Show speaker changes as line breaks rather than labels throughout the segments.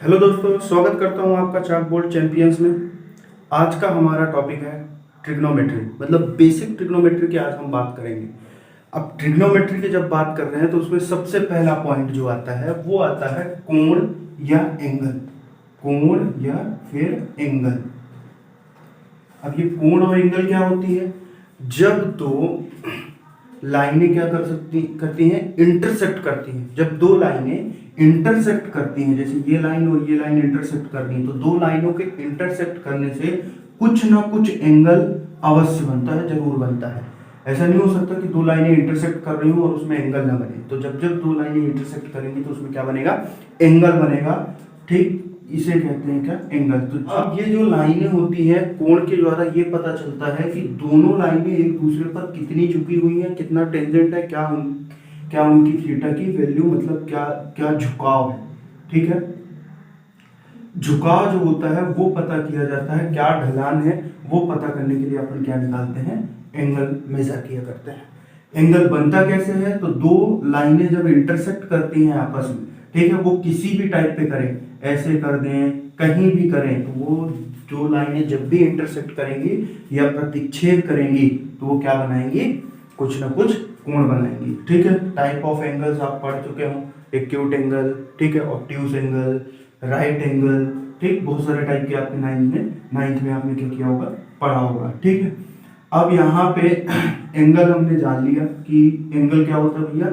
Hello दोस्तों, स्वागत करता हूं आपका चाक बोर्ड चैंपियंस में। आज का हमारा टॉपिक है ट्रिग्नोमेट्री, मतलब बेसिक ट्रिग्नोमेट्री की आज हम बात करेंगे। अब ट्रिग्नोमेट्री की जब बात कर रहे हैं तो उसमें सबसे पहला पॉइंट जो आता है वो आता है कोण या एंगल। कोण या फिर एंगल। अब ये कोण और एंगल क्या होती है? जब दो लाइनें क्या करती हैं, इंटरसेक्ट करती हैं। जब दो लाइनें इंटरसेक्ट करती हैं, जैसे ये लाइन और ये लाइन इंटरसेक्ट कर रही है, तो दो लाइनों के इंटरसेक्ट करने से कुछ ना कुछ एंगल अवश्य बनता है, जरूर बनता है। ऐसा नहीं हो सकता कि दो लाइनें इंटरसेक्ट कर रही हो और उसमें एंगल ना बने। तो जब जब दो लाइनें इंटरसेक्ट करेंगी तो उसमें क्या बनेगा? एंगल बनेगा। ठीक, इसे कहते हैं क्या? एंगल। तो अब ये जो लाइनें होती है, कोण के द्वारा ये पता चलता है कि दोनों लाइनें एक दूसरे पर कितनी झुकी हुई हैं, कितना टेंजेंट है, क्या उनकी थीटा की वैल्यू, मतलब क्या क्या झुकाव है। ठीक है, झुकाव जो होता है वो पता किया जाता है, क्या ढलान है वो पता करने के लिए अपन क्या निकालते हैं? एंगल मेजर किया करते हैं। एंगल बनता कैसे है? तो दो लाइनें जब इंटरसेक्ट करती हैं आपस में, ठीक है, वो किसी भी टाइप पे करें, ऐसे कर दें, कहीं भी करें, तो वो जो लाइनें जब भी इंटरसेक्ट करेंगी या प्रतिच्छेद करेंगी तो वो क्या बनाएंगी? कुछ ना कुछ कोण बनाएंगी। ठीक है, टाइप ऑफ एंगल्स आप पढ़ चुके हो, एक्यूट एंगल, ठीक है, ऑब्ट्यूज एंगल, राइट एंगल, ठीक, बहुत सारे टाइप के आपके नाइन्थ में आपने क्या किया होगा? पढ़ा होगा। ठीक है, अब यहाँ पे एंगल हमने जान लिया कि एंगल क्या होता है भैया,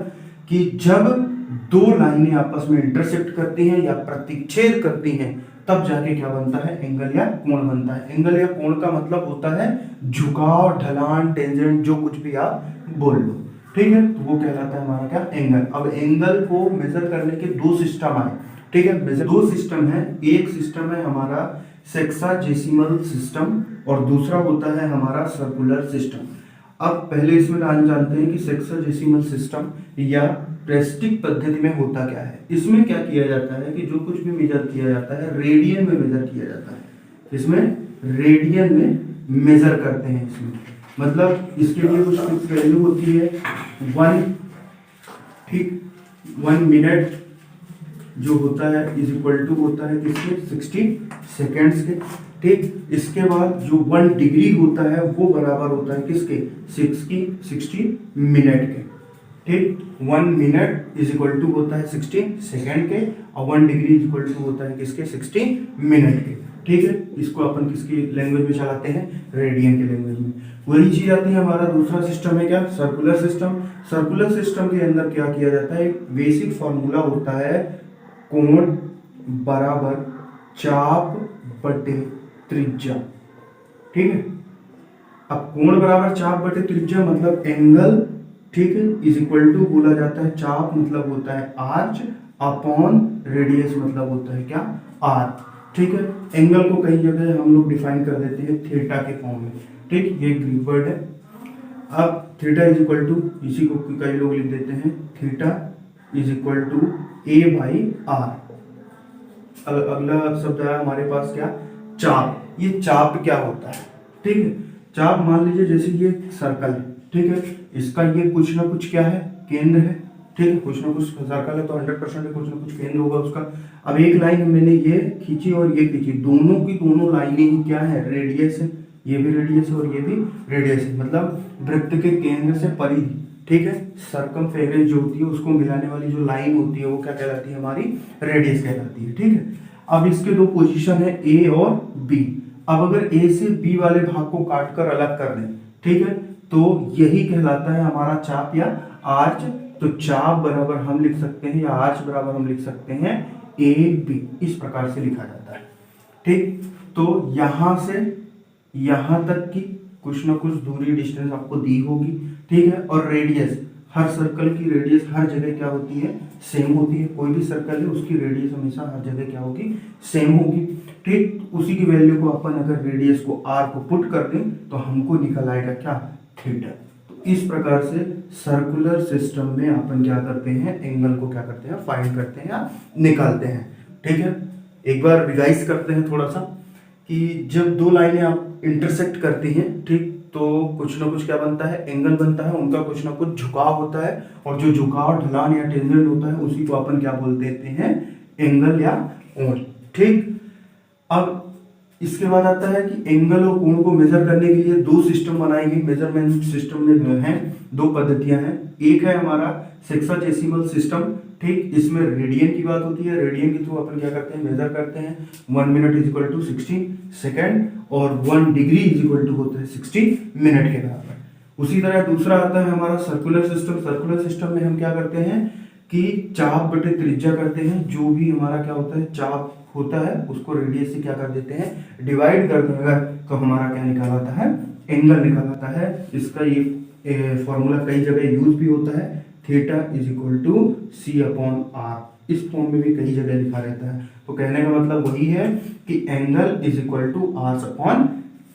कि जब दो लाइनें आपस में इंटरसेक्ट करती हैं या प्रतिच्छेद करती हैं तब जाके क्या बनता है? एंगल या कोण बनता है। एंगल या कोण का मतलब होता है झुकाव, ढलान, टेंजेंट, जो कुछ भी आप बोल लो। ठीक है, तो वो कहलाता है हमारा क्या? एंगल। अब एंगल को मेजर करने के दो सिस्टम आए। ठीक है, दो सिस्टम है। एक सिस्टम है हमारा सेक्साजेसिमल सिस्टम और दूसरा होता है हमारा सर्कुलर सिस्टम। अब पहले इसमें जानते हैं कि सेक्साजेसिमल सिस्टम या प्रेस्टिक पद्धति में होता क्या है। इसमें क्या किया जाता है कि जो कुछ भी मेजर किया जाता है रेडियन में मेजर किया जाता है। इसमें रेडियन में मेजर करते हैं। इसमें मतलब इसके लिए कुछ फिक्स वैल्यू होती है 1, ठीक, 1 मिनट जो होता है इज इक्वल टू होता है किसके? 60 सेकेंड्स के। ठीक, इसके बाद जो 1 डिग्री होता है वो बराबर होता है किसके? 60 मिनट के। ठीक, 1 मिनट इज इक्वल टू होता है 60 सेकेंड के और 1 डिग्री इज इक्वल टू होता है किसके? 60 मिनट के। ठीक है, इसको अपन किसकी लैंग्वेज में चलाते हैं? रेडियन की लैंग्वेज में। वही चीज आती है हमारा दूसरा सिस्टम है क्या? Circular system. सर्कुलर सिस्टम के अंदर क्या किया जाता है? एक बेसिक फॉर्मूला होता है कोण बराबर चाप बटे त्रिज्या। ठीक है, अब कोण बराबर चाप बटे त्रिज्या मतलब एंगल, ठीक है, इज इक्वल टू बोला जाता है चाप मतलब होता है आर्च अपॉन रेडियस मतलब होता है क्या? आर। ठीक है, एंगल को कई जगह हम लोग डिफाइन कर देते हैं थीटा के फॉर्म में। ठीक, ये ग्रीक वर्ड है। अब थीटा इज इक्वल टू, इसी को कई लोग लिख देते हैं theta is equal to A by R. अगला शब्द है हमारे पास क्या? चाप। ये चाप क्या होता है? ठीक है, चाप मान लीजिए जैसे ये सर्कल है, ठीक है, इसका ये कुछ ना कुछ क्या है? केंद्र है। ठीक है, कुछ ना कुछ सर्कल है तो 100% कुछ ना कुछ केंद्र होगा उसका। अब एक लाइन मैंने ये खींची और ये खींची, दोनों की दोनों लाइनें ही क्या है? रेडियस है। ये भी रेडियस है और ये भी रेडियस है, मतलब वृत्त के केंद्र से परिधि। ठीक है, सर्कमफेरेंस जो होती है उसको मिलाने वाली जो लाइन होती है वो क्या कहलाती है? हमारी रेडियस कहलाती है। ठीक है, अब इसके दो पोजीशन है ए और बी। अब अगर ए से बी वाले भाग को काटकर अलग कर दें, ठीक है, तो यही कहलाता है हमारा चाप या आर्च। तो चाप बराबर हम लिख सकते हैं या आर्च बराबर हम लिख सकते हैं ए बी, इस प्रकार से लिखा जाता है। ठीक, तो यहां से यहां तक की कुछ ना कुछ दूरी, डिस्टेंस आपको दी होगी। ठीक है, और रेडियस, हर सर्कल की रेडियस हर जगह क्या होती है? सेम होती है। कोई भी सर्कल है उसकी रेडियस हमेशा हर जगह क्या होगी? सेम होगी। ठीक, उसी की वैल्यू को अपन अगर रेडियस को आर को पुट कर दें तो हमको निकल आएगा क्या? थीटा। तो इस प्रकार से सर्कुलर सिस्टम में अपन क्या करते हैं? एंगल को क्या करते हैं? फाइंड करते हैं या निकालते हैं। ठीक है, एक बार रिवाइज करते हैं थोड़ा सा कि जब दो लाइनें आप इंटरसेक्ट करती हैं, ठीक, तो कुछ ना कुछ क्या बनता है? एंगल बनता है। उनका कुछ ना कुछ झुकाव होता है और जो झुकाव, ढलान या टेंजेंट होता है उसी को अपन क्या बोल देते हैं? एंगल या कोण। ठीक। अब इसके बाद आता है कि एंगल और कोण को मेजर करने के लिए दो सिस्टम बनाई गई। मेजरमेंट सिस्टम में जो है दो पद्धतियां हैं। एक है हमारा सेक्साडेसिमल सिस्टम, ठीक। इसमें रेडियन की बात होती है। रेडियन के थ्रू अपन क्या करते हैं, मेजर करते हैं। 1 minute is equal to 60 second और 1 डिग्री इज इक्वल टू होता है 60 मिनट के बराबर। उसी तरह दूसरा आता है हमारा सर्कुलर सिस्टम। सर्कुलर सिस्टम में हम क्या करते हैं कि चाप बटे त्रिज्या करते हैं। जो भी हमारा क्या होता है, चाप होता है, उसको रेडियस से क्या कर देते हैं, डिवाइड कर देंगे, तो हमारा क्या निकाल आता है, एंगल निकाल आता है। इसका ये फॉर्मूला कई जगह यूज भी होता है, theta is equal to C upon R. इस फॉर्म में भी कई जगह लिखा रहता है। तो कहने का मतलब वही है कि angle is equal to R upon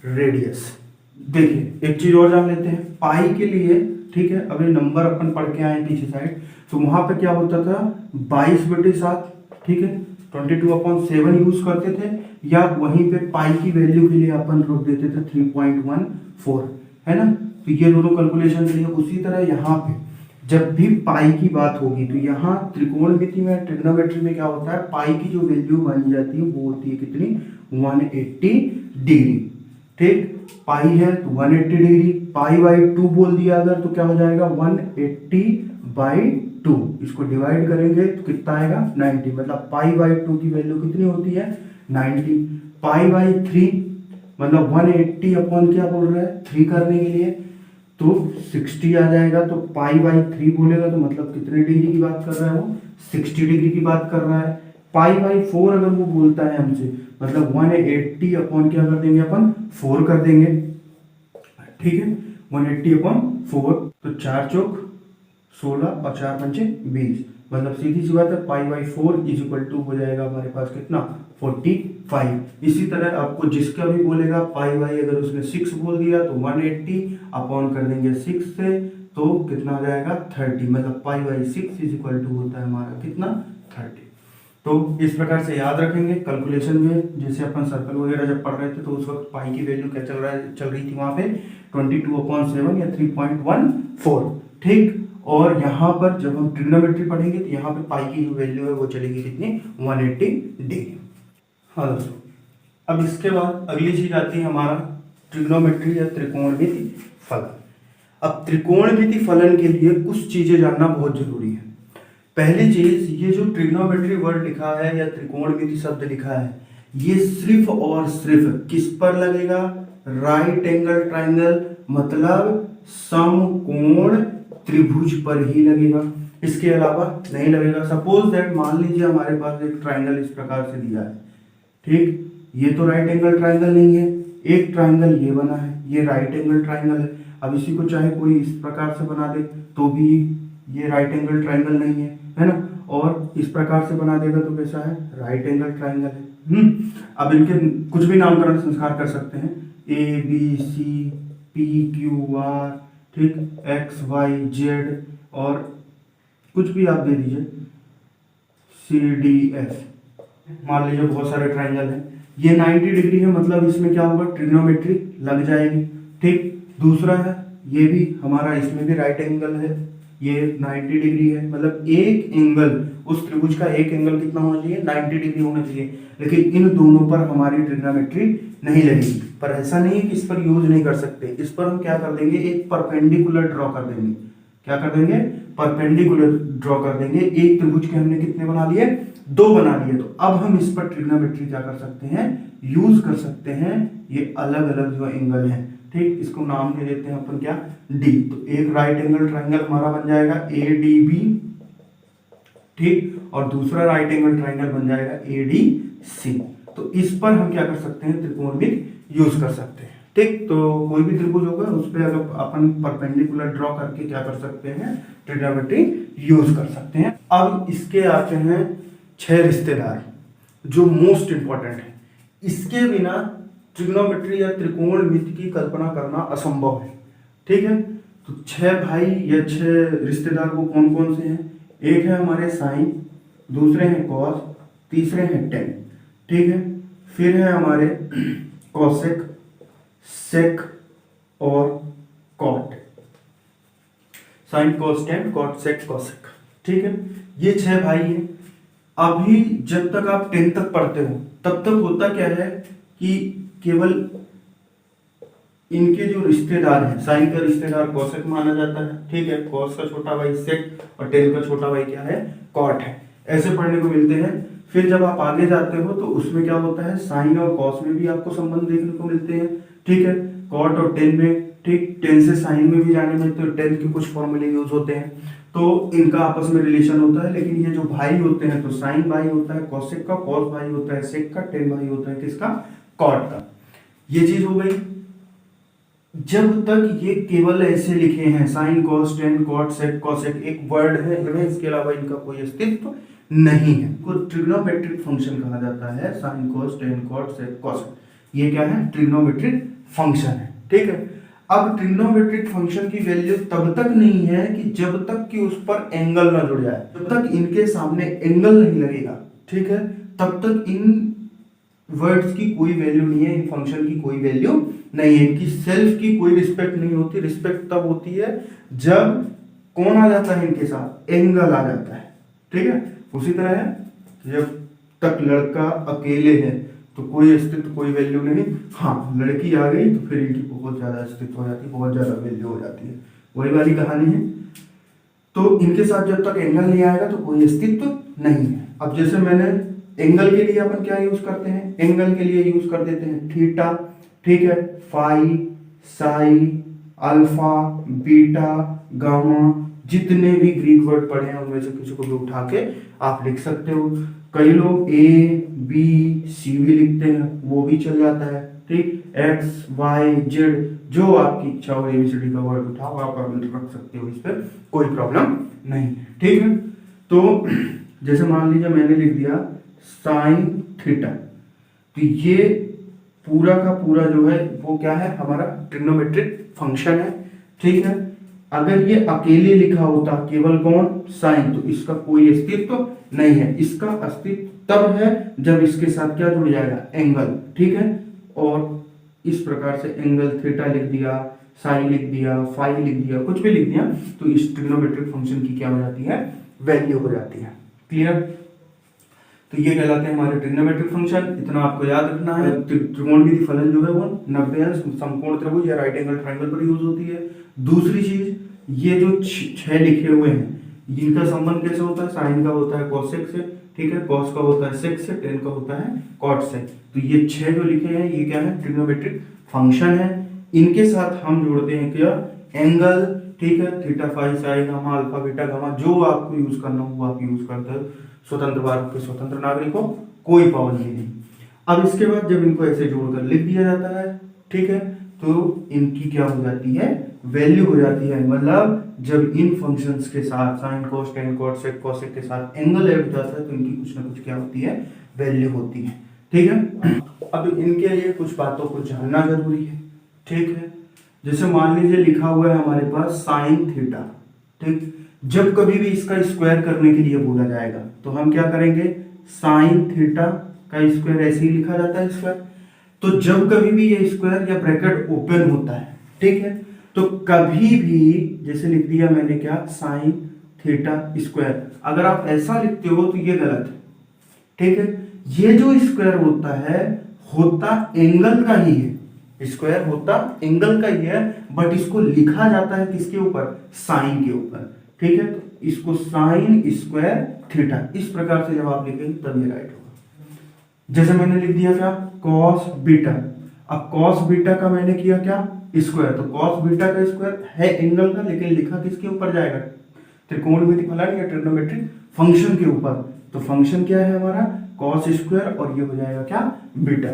radius. देखिए एक चीज और जान लेते हैं पाई के लिए, ठीक है। अभी नंबर अपन पढ़ के आए पीछे साइड, तो वहां पे क्या होता था 22/7, ठीक है, 22/7 यूज करते थे, या वहीं पे पाई की वैल्यू के लिए अपन रोक देते थे 3.14, है ना। तो ये दोनों कैलकुलेशन के लिए। उसी तरह यहाँ पे जब भी पाई की बात होगी तो यहाँ त्रिकोणमिति में, ट्रिग्नोमेट्री में क्या होता है, पाई की जो वैल्यू मानी जाती है वो होती है कितनी, 180 डिग्री, ठीक। पाई है तो 180 डिग्री, पाई बाई 2 बोल दिया अगर तो क्या हो जाएगा 180/2। इसको डिवाइड करेंगे तो कितना आएगा 90, मतलब पाई बाई 2 की वैल्यू कितनी होती है 90। पाई बाई 3 मतलब 180 अपॉन क्या बोल रहा है 3 करने के लिए तो 60 आ जाएगा। तो पाई बाई 3 बोलेगा तो मतलब कितने डिग्री की बात कर रहा है वो, 60 डिग्री की बात कर रहा है। पाई बाई 4 अगर वो बोलता है हमसे, मतलब 180 अपॉन क्या कर देंगे अपन 4 कर देंगे, ठीक है। 180 अपॉन 4 तो 4 चौक 16 और 4 पंचे 20, मतलब सीधी सी बात है pi by 4 is equal to हो जाएगा हमारे पास कितना 45। इसी तरह आपको जिसका भी बोलेगा पाई बाई, अगर उसने 6 बोल दिया तो 180 अपॉन कर देंगे 6 से, तो कितना हो जाएगा 30, मतलब pi by 6 is equal to होता है हमारा कितना 30। तो इस प्रकार से याद रखेंगे कैलकुलेशन में। जैसे अपन सर्कल वगैरह जब पढ़ रहे थे तो उस वक्त पाई की वैल्यू क्या चल रही थी वहां पे 22/7 या 3.14, ठीक। और यहाँ पर जब हम ट्रिग्नोमेट्री पढ़ेंगे तो यहाँ पे पाई की जो वैल्यू है वो चलेगी कितनी 180 डिग्री। हाँ दोस्तों, अब इसके बाद अगली चीज आती है हमारा ट्रिग्नोमेट्री या त्रिकोणमिति फलन। अब त्रिकोणमिति फलन के लिए कुछ चीजें जानना बहुत जरूरी है। पहली चीज, ये जो ट्रिग्नोमेट्री वर्ड लिखा है या त्रिकोणमिति शब्द लिखा है, ये सिर्फ और सिर्फ किस पर लगेगा, राइट एंगल ट्राइंगल मतलब समकोण त्रिभुज पर ही लगेगा, इसके अलावा नहीं लगेगा। सपोज दैट मान लीजिए हमारे पास एक ट्राइंगल इस प्रकार से दिया है, ठीक। ये तो राइट एंगल ट्राइंगल नहीं है, एक ट्राइंगल ये बना है, ये राइट एंगल ट्राइंगल है। अब इसी को चाहे कोई इस प्रकार से बना दे तो भी ये राइट एंगल ट्राइंगल नहीं है ना। और इस प्रकार से बना देगा तो कैसा है, राइट एंगल ट्राइंगल है। अब इनके कुछ भी नामकरण संस्कार कर सकते हैं, ABC PQR, ठीक, XYZ, और कुछ भी आप दे दीजिए CDF। मान लीजिए बहुत सारे ट्राइंगल हैं, ये 90 डिग्री है, मतलब इसमें क्या होगा ट्रिग्नोमेट्री लग जाएगी, ठीक। दूसरा है ये भी हमारा, इसमें भी राइट एंगल है, ये 90 डिग्री है, मतलब एक एंगल, उस त्रिभुज का एक एंगल कितना होना चाहिए 90 डिग्री होना चाहिए। लेकिन इन दोनों पर हमारी ट्रिग्नोमेट्री नहीं लगेगी। पर ऐसा नहीं है कि इस पर यूज नहीं कर सकते, इस पर हम क्या कर देंगे, एक परपेंडिकुलर ड्रॉ कर देंगे। क्या कर देंगे, परपेंडिकुलर ड्रॉ कर देंगे। एक त्रिभुज के हमने कितने बना लिए, 2 बना लिए। तो अब हम इस पर ट्रिग्नोमेट्री क्या कर सकते हैं, यूज कर सकते हैं। ये अलग अलग जो एंगल है, ठीक, इसको नाम दे देते हैं अपन क्या, डी। तो एक राइट एंगल ट्राइंगल हमारा बन जाएगा ADB, ठीक, और दूसरा राइट एंगल ट्राइंगल बन जाएगा ADC। तो इस पर हम क्या कर सकते हैं, त्रिकोणमिति यूज कर सकते हैं, ठीक। तो कोई भी त्रिभुज होगा उस पर अगर अपन परपेंडिकुलर ड्रॉ करके क्या कर सकते हैं, ट्रिग्नोमेट्री यूज कर सकते हैं। अब इसके आते हैं 6 रिश्तेदार जो मोस्ट इंपॉर्टेंट है। इसके बिना ट्रिग्नोमेट्री या त्रिकोणमिति की कल्पना करना असंभव है, ठीक है। तो 6 भाई या 6 रिश्तेदार वो कौन कौन से हैं, एक है हमारे साइन, दूसरे हैं कॉस, तीसरे हैं टेन, ठीक है। फिर है हमारे कॉसेक, सेक और cot, sine cos tan cot sec cosec, ठीक है। ये 6 भाई हैं। अभी जब तक आप 10 तक पढ़ते हो तब तक होता क्या है कि केवल इनके जो रिश्तेदार हैं, साइन का रिश्तेदार कोसेक माना जाता है, ठीक है, कॉस का छोटा भाई सेक और टेन का छोटा भाई क्या है, कॉट है, ऐसे पढ़ने को मिलते हैं। फिर जब आप आगे जाते हो तो उसमें क्या होता है, साइन और कॉस में भी आपको संबंध देखने को मिलते हैं, ठीक है, कॉट और टेन में, ठीक, टेन से साइन में भी जाने में तो टेन के कुछ फॉर्मूले यूज होते हैं, तो इनका आपस में रिलेशन होता है। लेकिन ये जो भाई होते हैं तो साइन भाई होता है कॉसेक का, कॉस भाई होता है सेक का, टेन भाई होता है किसका, कॉट का। ये चीज हो गई। जब तक ये केवल ऐसे लिखे हैं sine cos tan cot sec cosec, एक वर्ड है इनमें, इसके अलावा इनका कोई अस्तित्व नहीं है, को ट्रिग्नोमेट्रिक फंक्शन कहा जाता है। Sine cos tan cot sec cosec, ये क्या है, ट्रिग्नोमेट्रिक फंक्शन है, ठीक है। अब ट्रिग्नोमेट्रिक फंक्शन की वैल्यू तब तक नहीं है कि जब तक कि उस पर एंगल ना जुड़ जाए, जब तक इनके सामने एंगल नहीं लगेगा, ठीक है, तब तक इन वर्ड्स की कोई वैल्यू नहीं है, इन फंक्शन की कोई वैल्यू नहीं है, इनकी सेल्फ की कोई रिस्पेक्ट नहीं होती। रिस्पेक्ट तब होती है जब कौन आ जाता है इनके साथ, एंगल आ जाता है, ठीक है। उसी तरह है, जब तक लड़का अकेले है तो कोई अस्तित्व कोई वैल्यू नहीं, हाँ लड़की आ गई तो फिर इनकी बहुत ज्यादा अस्तित्व हो जाती है, बहुत ज्यादा वैल्यू हो जाती है, वही वाली कहानी है। तो इनके साथ जब तक एंगल नहीं आएगा तो कोई अस्तित्व नहीं है। अब जैसे मैंने एंगल के लिए अपन क्या यूज करते हैं, एंगल के लिए यूज कर देते हैं थीटा, ठीक है, phi, psi, alpha, beta, gamma, जितने भी ग्रीक वर्ड पढ़े हैं उनमें से किसी को भी उठा के आप लिख सकते हो। कई लोग ए बी सी भी लिखते हैं, वो भी चल जाता है, ठीक, एक्स वाई जेड, जो आपकी इच्छा हो एबीसीडी का वर्ड उठाओ आप रख सकते हो, इस पर कोई प्रॉब्लम नहीं, ठीक है। तो जैसे मान लीजिए मैंने लिख दिया साइन थीटा, तो ये पूरा का पूरा जो है वो क्या है, हमारा ट्रिग्नोमेट्रिक फंक्शन है, ठीक है। अगर ये अकेले लिखा होता केवल कौन, साइन, तो इसका कोई अस्तित्व नहीं है। इसका अस्तित्व तब है जब इसके साथ क्या जुड़ जाएगा, एंगल, ठीक है। और इस प्रकार से एंगल थीटा लिख दिया, साइन लिख दिया, फाई लिख दिया, कुछ भी लिख दिया, तो इस ट्रिग्नोमेट्रिक फंक्शन की क्या हो जाती है, वैल्यू हो जाती है। क्लियर। तो ये कहलाते हैं हमारे ट्रिग्नोमेट्रिक फंक्शन। इतना आपको याद रखना है। त्रिकोणमिति फलन जो है वो 90 अंश समकोण त्रिभुज या राइट एंगल ट्रायंगल पर यूज होती है। दूसरी चीज, ये जो 6 लिखे हुए हैं इनका संबंध कैसे होता है, साइन का होता है कोसेक से, ठीक है, कॉस का होता है सेक से, टेन का होता है कॉट से। तो ये 6 जो लिखे हैं ये क्या है, ट्रिग्नोमेट्रिक फंक्शन है। इनके साथ हम जोड़ते हैं क्या, एंगल, ठीक है, theta phi psi gamma alpha beta gamma, जो आपको यूज करना हो वो आप यूज करते हो। स्वतंत्र भारत के स्वतंत्र नागरिक हो, कोई पाबंदी नहीं। अब इसके बाद जब इनको ऐसे जोड़कर लिख दिया जाता है, ठीक है, तो इनकी क्या हो जाती है, वैल्यू हो जाती है। मतलब जब इन फंक्शंस के साथ sine cos tan cot sec cosec के साथ एंगल ऐड हो जाता है तो इनकी कुछ ना कुछ क्या होती है, वैल्यू होती है, ठीक है। अब इनके लिए कुछ बातों को जानना जरूरी है, ठीक है। जैसे मान लीजिए लिखा हुआ है हमारे पास साइन थीटा, ठीक, जब कभी भी इसका स्क्वायर करने के लिए बोला जाएगा तो हम क्या करेंगे, साइन थीटा का स्क्वायर ऐसे ही लिखा जाता है स्क्वायर। तो जब कभी भी ये स्क्वायर या ब्रैकेट ओपन होता है, ठीक है, तो कभी भी जैसे लिख दिया मैंने क्या, साइन थीटा स्क्वायर, अगर आप ऐसा लिखते हो तो ये गलत है, ठीक है। ये जो स्क्वायर होता है होता एंगल का ही है, स्क्वायर होता एंगल का ही है, बट इसको लिखा जाता है किसके ऊपर, साइन के ऊपर, ठीक है। तो इसको साइन स्क्वायर थीटा इस प्रकार से जब आप लिखेंगे तब ये राइट होगा। जैसे मैंने लिख दिया क्या, कॉस बीटा, अब कॉस बीटा का मैंने किया क्या, स्क्वायर, तो कॉस बीटा का स्क्वायर है एंगल का, लेकिन लिखा किसके ऊपर जाएगा, त्रिकोणमिति फलन या ट्रिग्नोमेट्रिक फंक्शन के ऊपर। तो फंक्शन क्या है हमारा, कॉस स्क्वायर, और ये हो जाएगा क्या, बीटा,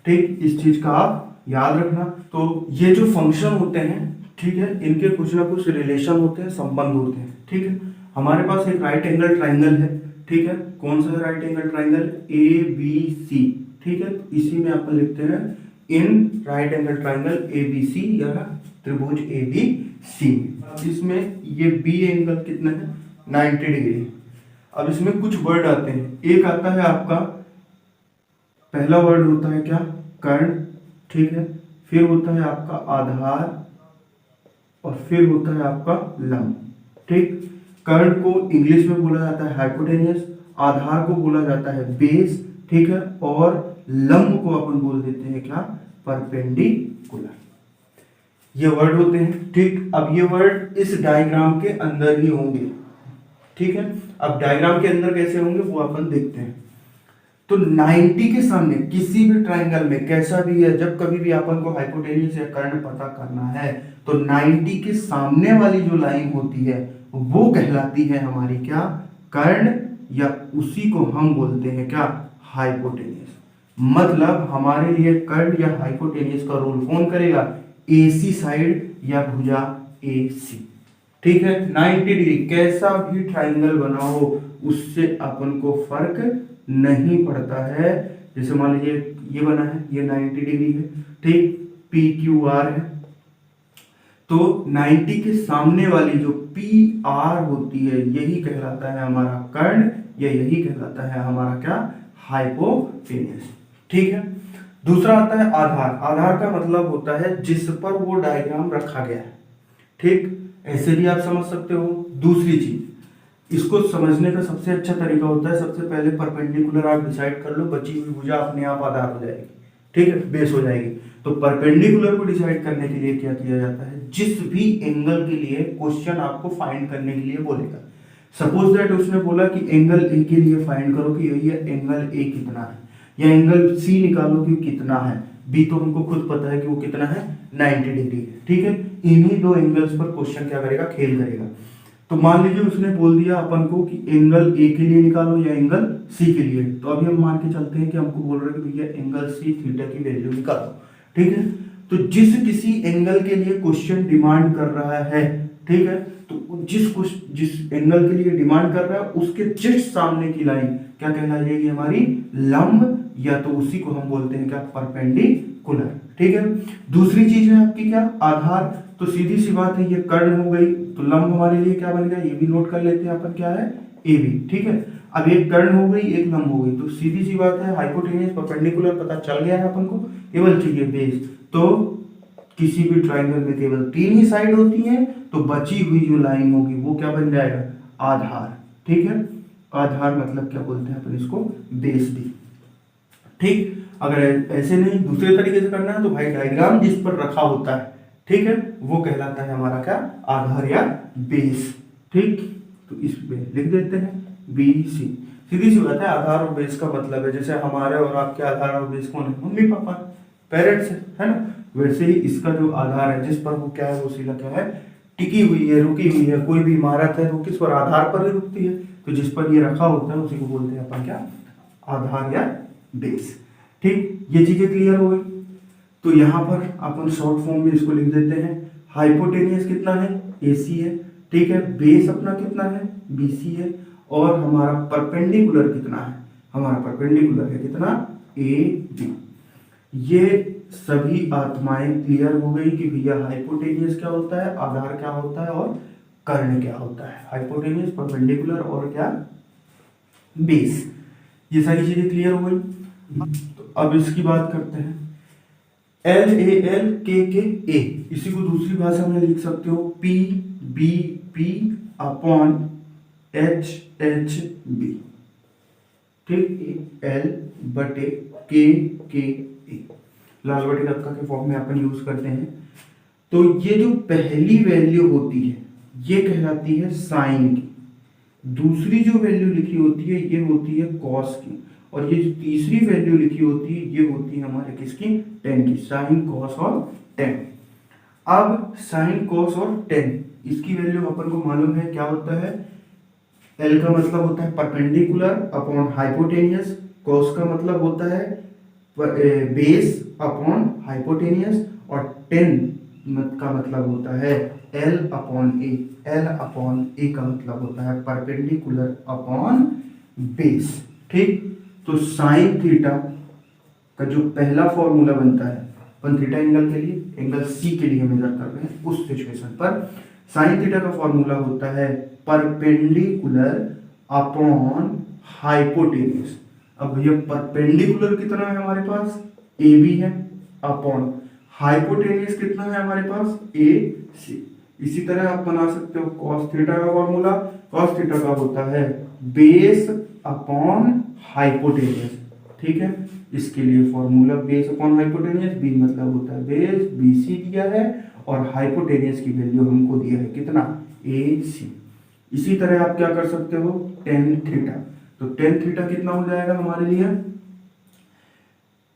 ठीक। इस चीज का आप याद रखना। तो ये जो फंक्शन होते हैं, ठीक है, इनके कुछ ना कुछ रिलेशन होते हैं, संबंध होते हैं, ठीक है। हमारे पास एक राइट एंगल ट्राइंगल है, ठीक है, कौन सा है right angle triangle, A B C, ठीक है। इसी में अपन लिखते हैं in right angle triangle A B C या त्रिभुज ए बी सी। इसमें ये बी एंगल कितना है, 90 डिग्री। अब इसमें कुछ वर्ड आते हैं, एक आता है आपका, पहला वर्ड होता है क्या, कर्ण, ठीक है, फिर होता है आपका आधार, और फिर होता है आपका लंब, ठीक। कर्ण को इंग्लिश में बोला जाता है हाइपोटेनियस, आधार को बोला जाता है बेस, ठीक है, और लंब को अपन बोल देते हैं क्या, परपेंडिकुलर। ये वर्ड होते हैं, ठीक। अब ये वर्ड इस डायग्राम के अंदर ही होंगे, ठीक है। अब डायग्राम के अंदर कैसे होंगे वो अपन देखते हैं। तो 90 के सामने किसी भी ट्राइंगल में कैसा भी है, जब कभी भी अपन को हाइपोटेन्यूज या कर्ण पता करना है तो 90 के सामने वाली जो लाइन होती है वो कहलाती है हमारी क्या, कर्ण, या उसी को हम बोलते हैं क्या, हाइपोटेन्यूज। मतलब हमारे लिए कर्ण या हाइपोटेन्यूज का रोल कौन करेगा, एसी साइड या भुजा एसी, ठीक है। 90 डिग्री कैसा भी ट्राइंगल बना हो उससे अपन को फर्क नहीं पड़ता है। जैसे मान लीजिए ये बना है, ये 90 डिग्री है, ठीक, पी क्यू आर है, तो 90 के सामने वाली जो पी आर होती है यही कहलाता है हमारा कर्ण, या यही कहलाता है हमारा क्या, हाइपोटेन्यूज, ठीक है। दूसरा आता है आधार। आधार का मतलब होता है जिस पर वो डायग्राम रखा गया है, ठीक, ऐसे भी आप समझ सकते हो। दूसरी चीज, इसको समझने का सबसे अच्छा तरीका होता है, सबसे पहले परपेंडिकुलर आप डिसाइड कर लो, बची हुई भुजा अपने आप आधार हो जाएगी, ठीक है, बेस हो जाएगी। तो परपेंडिकुलर को डिसाइड करने के लिए क्या किया जाता है, जिस भी एंगल के लिए क्वेश्चन आपको फाइंड करने के लिए बोलेगा, सपोज दैट उसने बोला कि एंगल ए के लिए फाइंड करो कि ये एंगल ए कितना है, या एंगल सी निकालो कि कितना है, बी तो हमको खुद पता है कि वो कितना है, 90 डिग्री है, ठीक है। इन्हीं दो एंगल्स पर क्वेश्चन क्या करेगा, खेल करेगा। तो मान लीजिए उसने बोल दिया अपन को कि एंगल ए के लिए निकालो या एंगल सी के लिए, तो अभी हम मान के चलते हैं कि हमको बोल रहे हैं कि भैया एंगल सी थीटा की वैल्यू निकालो, ठीक है। तो जिस किसी एंगल के लिए क्वेश्चन डिमांड कर रहा है, ठीक है, तो जिस एंगल के लिए डिमांड कर रहा है उसके जस्ट सामने की लाइन क्या कहलाएगी, हमारी लंब, या तो उसी को हम बोलते हैं क्या, परपेंडिकुलर, ठीक है। दूसरी चीज है आपकी क्या, आधार। तो सीधी सी बात है, ये कर्ण हो गई, तो लंब हमारे लिए क्या बन गया, ये भी नोट कर लेते हैं अपन, क्या है, ए बी, ठीक है। अब एक कर्ण हो गई, एक लंब हो गई, तो सीधी सी बात है हाइपोटेन्यूज परपेंडिकुलर पता चल गया है अपन को, केवल चाहिए बेस। तो किसी भी ट्राइंगल में केवल 3 ही साइड होती हैं, तो बची हुई जो लाइन होगी वो क्या बन जाएगा, आधार, ठीक है। आधार मतलब क्या बोलते हैं अपन इसको, बेस भी, ठीक। अगर ऐसे नहीं दूसरे तरीके से करना है तो भाई डायग्राम जिस पर रखा होता है, ठीक है, वो कहलाता है हमारा क्या, आधार या बेस, ठीक। तो इसमें लिख देते हैं बी सी। सीधी सी बात है, आधार और बेस का मतलब है, जैसे हमारे और आपके आधार और बेस कौन है, मम्मी पापा, पेरेंट्स है ना, वैसे ही इसका जो आधार है जिस पर वो क्या है, वो सीधा क्या है, टिकी हुई है, रुकी हुई है। कोई भी इमारत है वो किस पर, आधार पर ही रुकती है, तो जिस पर ये रखा होता है उसी को बोलते हैं अपन क्या, आधार या बेस, ठीक। ये चीजें क्लियर हो गई। तो यहाँ पर अपन शॉर्ट फॉर्म में इसको लिख देते हैं, हाइपोटेनियस कितना है, एसी है, ठीक है, बेस अपना कितना है, बीसी है, और हमारा परपेंडिकुलर कितना है, हमारा परपेंडिकुलर है कितना, ए बी। ये सभी आत्माएं क्लियर हो गई कि भैया हाइपोटेनियस क्या होता है, आधार क्या होता है, और कर्ण क्या होता है, हाइपोटेनियस, परपेंडिकुलर और क्या, बेस। ये सारी चीजें क्लियर हो गई। तो अब इसकी बात करते हैं, एल ए एल के ए, इसी को दूसरी भाषा में लिख सकते हो P B P upon H H B, ठीक, एल बटे के ए, लाल बटे तबका के फॉर्म में अपन यूज करते हैं। तो ये जो पहली वैल्यू होती है ये कहलाती है साइन की, दूसरी जो वैल्यू लिखी होती है ये होती है कॉस की, और ये जो तीसरी वैल्यू लिखी होती है ये होती है हमारे किसकी, टेन की, साइन कॉस और टेन। अब साइन कॉस और टेन इसकी वैल्यू अपन को मालूम है क्या होता है, एल का मतलब होता है परपेंडिकुलर अपॉन हाइपोटेनियस, कॉस का मतलब होता है बेस अपॉन हाइपोटेनियस, और टेन का मतलब होता है एल अपॉन ए, एल अपॉन ए का मतलब होता है परपेंडिकुलर अपॉन बेस, ठीक। तो साइन थीटा का जो पहला फॉर्मूला बनता है, अपन थीटा एंगल के लिए, एंगल सी के लिए मेजर कर रहे हैं उस सिचुएशन पर, साइन थीटा का फॉर्मूला होता है परपेंडिकुलर अपॉन हाइपोटेनियस। अब भैया परपेंडिकुलर कितना है हमारे पास, ए बी है, अपॉन हाइपोटेनियस कितना है हमारे पास, ए सी। इसी तरह आप बना सकते हो कॉस थीटा का फॉर्मूला, कॉस थीटा का होता है बेस अपॉन हाइपोटेनियस। ठीक है, इसके लिए formula base upon hypotenuse, B मतलब होता है बेस, बी सी दिया है और हाइपोटेनियस की वैल्यू हमको दिया है कितना, ए सी। इसी तरह आप क्या कर सकते हो, टेन थीटा, तो टेन थीटा कितना हो जाएगा हमारे लिए,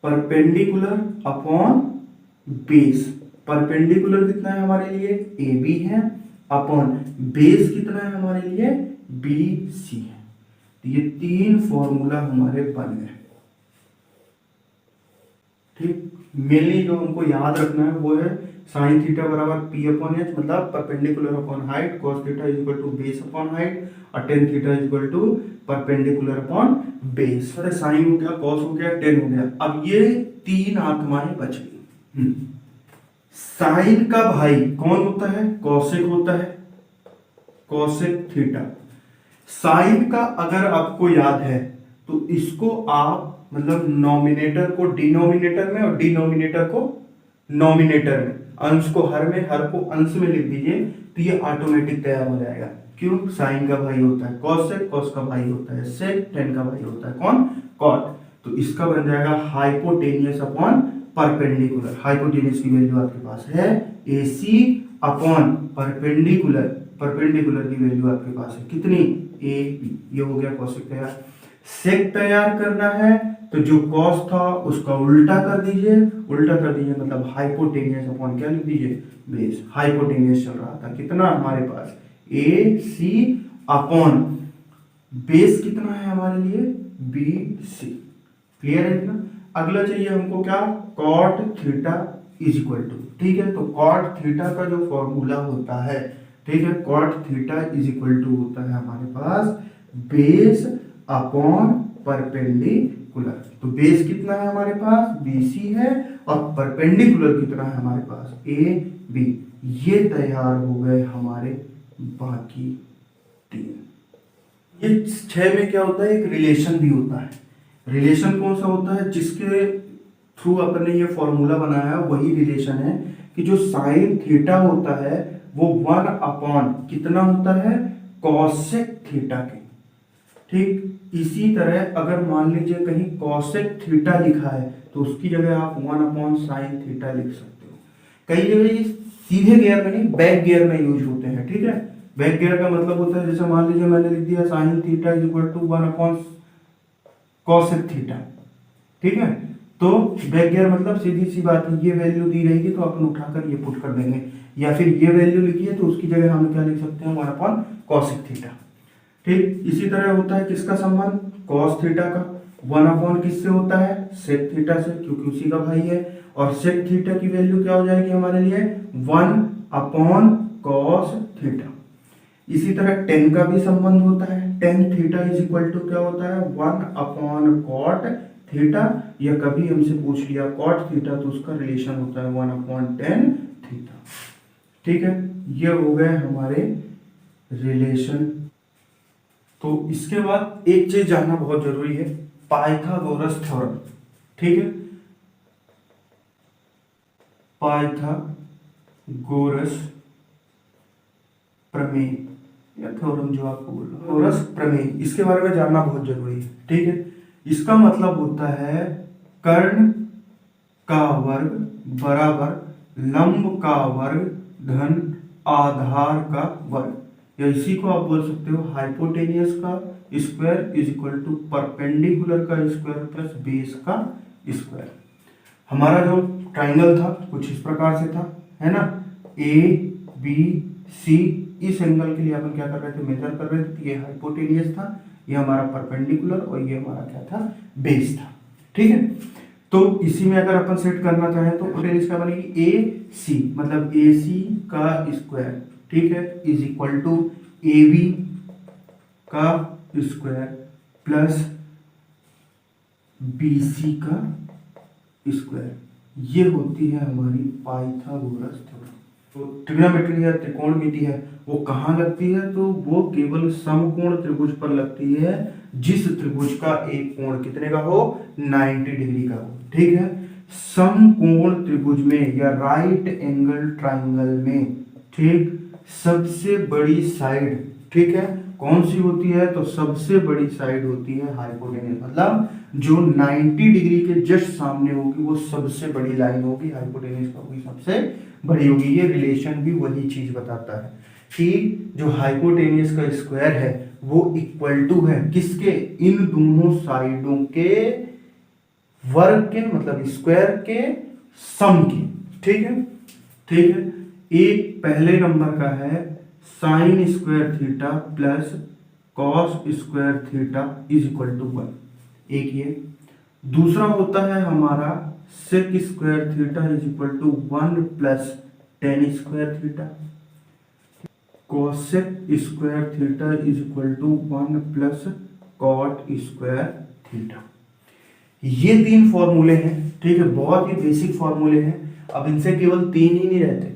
परपेंडिकुलर अपॉन बेस। परपेंडिकुलर कितना है हमारे लिए, ए बी है, अपॉन बेस कितना है हमारे लिए, बी सी है। तो ये तीन फॉर्मूला हमारे बन गए। ठीक, मेनली जो हमको याद रखना है वो है साइन थीटा बराबर पी अपॉन एच, मतलब perpendicular upon height, cos theta is equal to base upon height, और tan theta is equal to perpendicular upon base. अरे साइन हो गया, कॉस हो गया, टेन हो गया। अब ये तीन आत्माएं बच गई। साइन का भाई कौन होता है, कॉसेक होता है, कॉसेक थीटा। साइन का अगर आपको याद है तो इसको आप मतलब नॉमिनेटर को डिनोमिनेटर में और डिनोमिनेटर को नॉमिनेटर में, अंश को हर में, हर को अंश में लिख दीजिए तो ये ऑटोमेटिक तैयार हो जाएगा। क्यों, साइन का भाई होता है कॉस सेक, कॉस का भाई होता है सेक, टेन का भाई होता है कौन, कॉट। तो इसका बन जाएगा हाइपोटेनियस अपॉन परपेंडिकुलर। हाइपोटेनियस की वैल्यू आपके पास है ए सी अपॉन परपेंडिकुलर, परपेंडिकुलर की वैल्यू आपके पास है कितनी, ए बी। ये हो गया कॉसेक तैयार। सेक तैयार करना है तो जो कॉस था उसका उल्टा कर दीजिए, उल्टा कर दीजिए मतलब हाइपोटेनियस अपॉन क्या लिख दीजिए, बेस। हाइपोटेनियस चल रहा था कितना हमारे पास, ए सी अपॉन बेस कितना है हमारे लिए, बी सी। क्लियर है इतना। अगला चाहिए हमको क्या, cot theta is equal to, ठीक है, तो कॉट थीटा का जो फॉर्मूला होता है, ठीक है, cot theta is equal to होता है हमारे पास बेस अपॉन परपेंडिकुलर। तो बेस कितना है हमारे पास, बी सी है, और परपेंडिकुलर कितना है हमारे पास, ए बी। ये तैयार हो गए हमारे बाकी तीन। ये छह में क्या होता है, एक रिलेशन भी होता है। रिलेशन कौन सा होता है, जिसके थ्रू अपन ने ये फॉर्मूला बनाया है वही रिलेशन है कि जो साइन थीटा होता है वो वन अपॉन कितना होता है, कॉसेक थीटा के। ठीक, इसी तरह अगर मान लीजिए कहीं कॉसेक थीटा लिखा है तो उसकी जगह आप वन अपॉन साइन थीटा लिख सकते हो। कई जगह ये सीधे गियर में नहीं, बैक गियर में यूज होते हैं। ठीक है, बैक गियर का मतलब होता है जैसे मान लीजिए मैंने लिख दिया sine theta is equal to one upon cosec theta. ठीक है, तो बैक गियर मतलब सीधी सी बात है, ये वैल्यू दी रहेगी तो अपन उठाकर ये पुट कर देंगे, या फिर ये वैल्यू लिखी है तो उसकी जगह हम क्या लिख सकते हैं, वन अपॉन कॉसेक थीटा। ठीक, इसी तरह होता है किसका संबंध, कॉस थीटा का वन अपॉन किससे होता है, सेक थीटा से, क्योंकि उसी का भाई है। और सेक थीटा की वैल्यू क्या हो जाएगी हमारे लिए, वन अपॉन कॉस थीटा। इसी तरह टेन का भी संबंध होता है, tan theta is equal to क्या होता है, वन अपॉन कॉट थीटा, या कभी हमसे पूछ लिया कॉट थीटा तो उसका रिलेशन होता है वन अपॉन टेन थीटा। ठीक है, ये हो गए हमारे रिलेशन। तो इसके बाद एक चीज जानना बहुत जरूरी है, पाइथागोरस थ्योरम। ठीक है, पाइथागोरस प्रमेय या थ्योरम जो आपको बोल रहा हूं, गोरस प्रमेय, इसके बारे में जानना बहुत जरूरी है। ठीक है, इसका मतलब होता है कर्ण का वर्ग बराबर लंब का वर्ग धन आधार का वर्ग, या इसी को आप बोल सकते हो हाइपोटेनियस का square is equal to perpendicular का स्क्वायर प्लस बेस का स्क्वायर। हमारा जो ट्राइंगल था कुछ इस प्रकार से था, है ना, ए बी सी। इस एंगल के लिए अपन क्या कर रहे थे, मेजर कर रहे थे। ये हाइपोटेनियस था, ये हमारा परपेंडिकुलर, और ये हमारा क्या था, बेस था। ठीक है, तो इसी में अगर अपन सेट करना चाहें तो पोटेंशियल क्या बनेगी, ए सी मतलब ए सी का स्क्वायर, ठीक है, is equal to A B का स्क्वायर प्लस बी सी का स्क्वायर। ये होती है हमारी पाइथागोरस थ्योरम। तो ट्रिग्नोमेट्री है, त्रिकोणमिति है, वो कहाँ लगती है, तो वो केवल समकोण त्रिभुज पर लगती है जिस त्रिभुज का एक कोण कितने का हो, 90 डिग्री का हो। ठीक है, समकोण त्रिभुज में या राइट एंगल ट्राइंगल में, ठीक, सबसे बड़ी साइड, ठीक है, कौन सी होती है, तो सबसे बड़ी साइड होती है हाइपोटेन्यूज, मतलब जो 90 डिग्री के जस्ट सामने होगी वो सबसे बड़ी लाइन होगी, हाइपोटेन्यूज का होगी सबसे बड़ी होगी। ये रिलेशन भी वही चीज बताता है कि जो हाइपोटेन्यूज का स्क्वायर है वो इक्वल टू है किसके, इन दोनों साइडों के वर्ग के, मतलब स्क्वायर के सम की। ठीक है, ठीक है। एक पहले नंबर का है sine square theta plus cos square theta is equal to 1, एक ये। दूसरा होता है हमारा sec square theta is equal to 1 plus tan square theta, cosec square theta is equal to 1 plus cot square theta. ये 3 फॉर्मूले हैं, ठीक है, बहुत ही बेसिक फॉर्मूले हैं। अब इनसे केवल 3 ही नहीं रहते,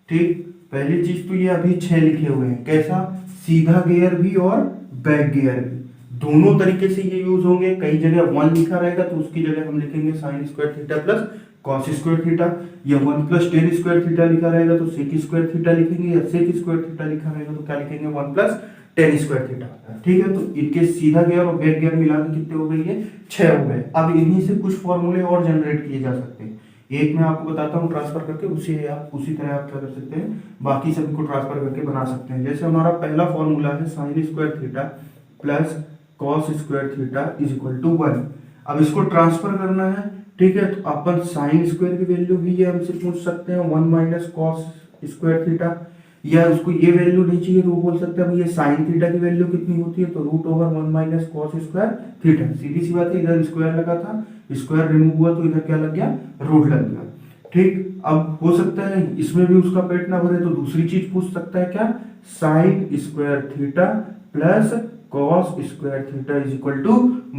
ठीक। पहली चीज तो ये अभी 6 लिखे हुए हैं, कैसा, सीधा गियर भी और बैक गियर भी, दोनों तरीके से ये यूज होंगे। कई जगह 1 लिखा रहेगा तो उसकी जगह हम लिखेंगे sign square theta plus cos square theta, या 1 प्लस टेन स्क्वायर थीटा लिखा रहेगा तो सेक स्क्वायर थीटा लिखेंगे, या सेक स्क्वायर थीटा लिखा रहेगा तो क्या लिखेंगे, 1 प्लस टेन स्क्वायर थीटा। ठीक है, तो इनके सीधा गियर और बैक गियर मिला के कितने हो गए, ये 6 हो गए। अब इन्हीं से कुछ फॉर्मूले और जनरेट किए जा सकते हैं। एक मैं आपको बताता हूँ ट्रांसफर करके, उसी तरह आप क्या कर सकते हैं, बाकी सभी को ट्रांसफर करके बना सकते हैं। जैसे हमारा पहला फॉर्मूला है sine square theta plus cos square theta is equal to 1। अब इसको ट्रांसफर करना है, ठीक है, तो अपन साइन स्क्वायर की वैल्यू भी ये हमसे पूछ सकते हैं 1 माइनस कॉस स्क्वायर थीटा, या उसको ये वैल्यू नहीं चाहिए तो वो बोल सकते हैं ये साइन थीटा की वैल्यू कितनी होती है, तो root over 1 minus cos square theta. सीधी सी बात है, इधर स्क्वायर लगा था, स्क्वायर रिमूव हुआ तो इधर क्या लग गया, रूट लग गया। ठीक, अब हो सकता है इसमें भी उसका पेट ना भरे तो दूसरी चीज पूछ सकता है, क्या, sine square theta plus cos square theta is equal to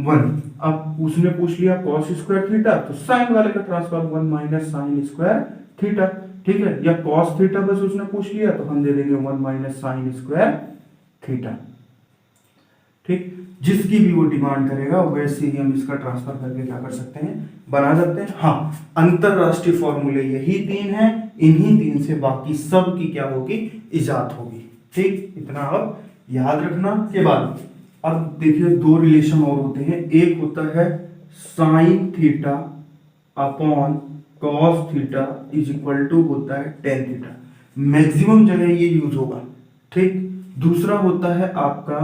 1। अब उसने पूछ लिया कॉस स्क्वायर थीटा, तो साइन वाले का transfer 1 minus sine square theta, ठीक है, या कॉस थीटा बस उसने पूछ लिया तो हम दे देंगे 1 माइनस साइन स्क्वायर थीटा। ठीक, जिसकी भी वो डिमांड करेगा वैसे ही हम इसका ट्रांसफर करके क्या कर सकते हैं, बना सकते हैं। हाँ, अंतरराष्ट्रीय फॉर्मूले यही 3 हैं, इन्हीं 3 से बाकी सब की क्या होगी, इजाद होगी। ठीक, इतना अब याद रखना के बाद अब देखिए 2 रिलेशन और होते हैं। एक होता है sine theta upon cos theta is equal to होता है टेन थीटा, मैक्सिमम जगह ये यूज होगा। ठीक, दूसरा होता है आपका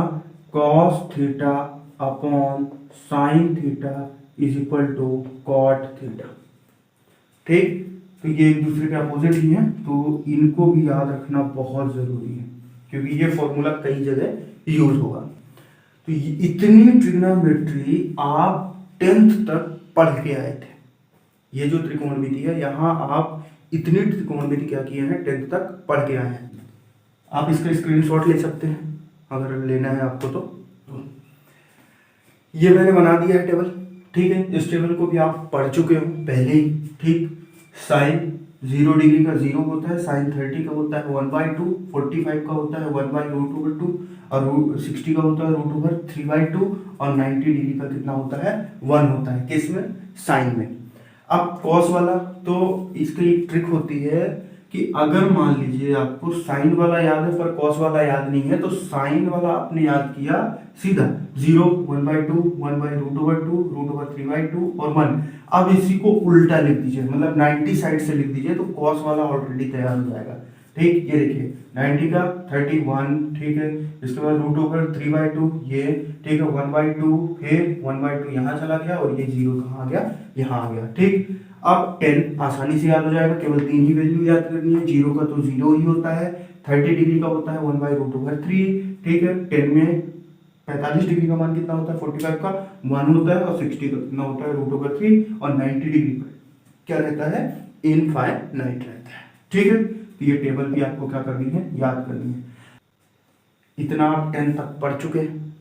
cos theta upon sine theta is equal to cot theta. ठीक, तो ये एक दूसरे के अपोजिट ही हैं, तो इनको भी याद रखना बहुत जरूरी है क्योंकि ये फॉर्मूला कई जगह यूज होगा। तो इतनी ट्रिग्नोमेट्री आप 10th तक पढ़ के आए थे। ये जो त्रिकोणमिति है, यहाँ आप इतनी त्रिकोणमिति क्या किए हैं, 10th तक पढ़ के आए हैं। आप इसका स्क्रीनशॉट ले सकते हैं अगर लेना है आपको तो। ये मैंने बना दिया है टेबल, ठीक है। इस टेबल को भी आप पढ़ चुके हो पहले ही। ठीक, साइन 0 डिग्री का 0 होता है, साइन 30 का होता है 1/2, 45 का होता है 1/√2 और 60 का होता है √3/2 और 90 डिग्री का कितना होता है, 1 होता है। किसमें, साइन में। अब कॉस वाला, तो इसकी एक ट्रिक होती है कि अगर मान लीजिए आपको साइन वाला याद है पर कॉस वाला याद नहीं है, तो साइन वाला आपने याद किया सीधा 0, 1/2, 1/√2, √3/2 और 1। अब इसी को उल्टा लिख दीजिए, मतलब 90 साइड से लिख दीजिए, तो कॉस वाला ऑलरेडी तैयार हो जाएगा। ठीक, ये देखिए 90 का 31, ठीक है, इसके बाद √3/2 ये, ठीक है, 1/2, फिर 1/2 यहाँ चला गया और ये 0 कहाँ आ गया, यहाँ आ गया। ठीक, अब 10 आसानी से याद हो जाएगा, केवल 3 ही वैल्यू याद करनी है। 0 का तो 0 ही होता है, 30 डिग्री का होता है 1/√3, ठीक है। 10 में 45 डिग्री का मान कितना होता है, 45 का 1 होता है और 60 का कितना होता है √3 और 90 डिग्री पर क्या रहता है, इनफाइनाइट रहता है। ठीक है, तो ये टेबल भी आपको क्या करनी है, याद करनी है। इतना आप 10 तक पढ़ चुके हैं।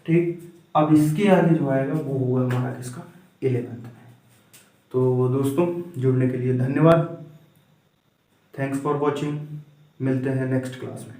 ठीक, अब इसके आगे जो आएगा वो होगा हमारा किसका, 11th में। तो दोस्तों जुड़ने के लिए धन्यवाद, थैंक्स फॉर वॉचिंग, मिलते हैं नेक्स्ट क्लास में।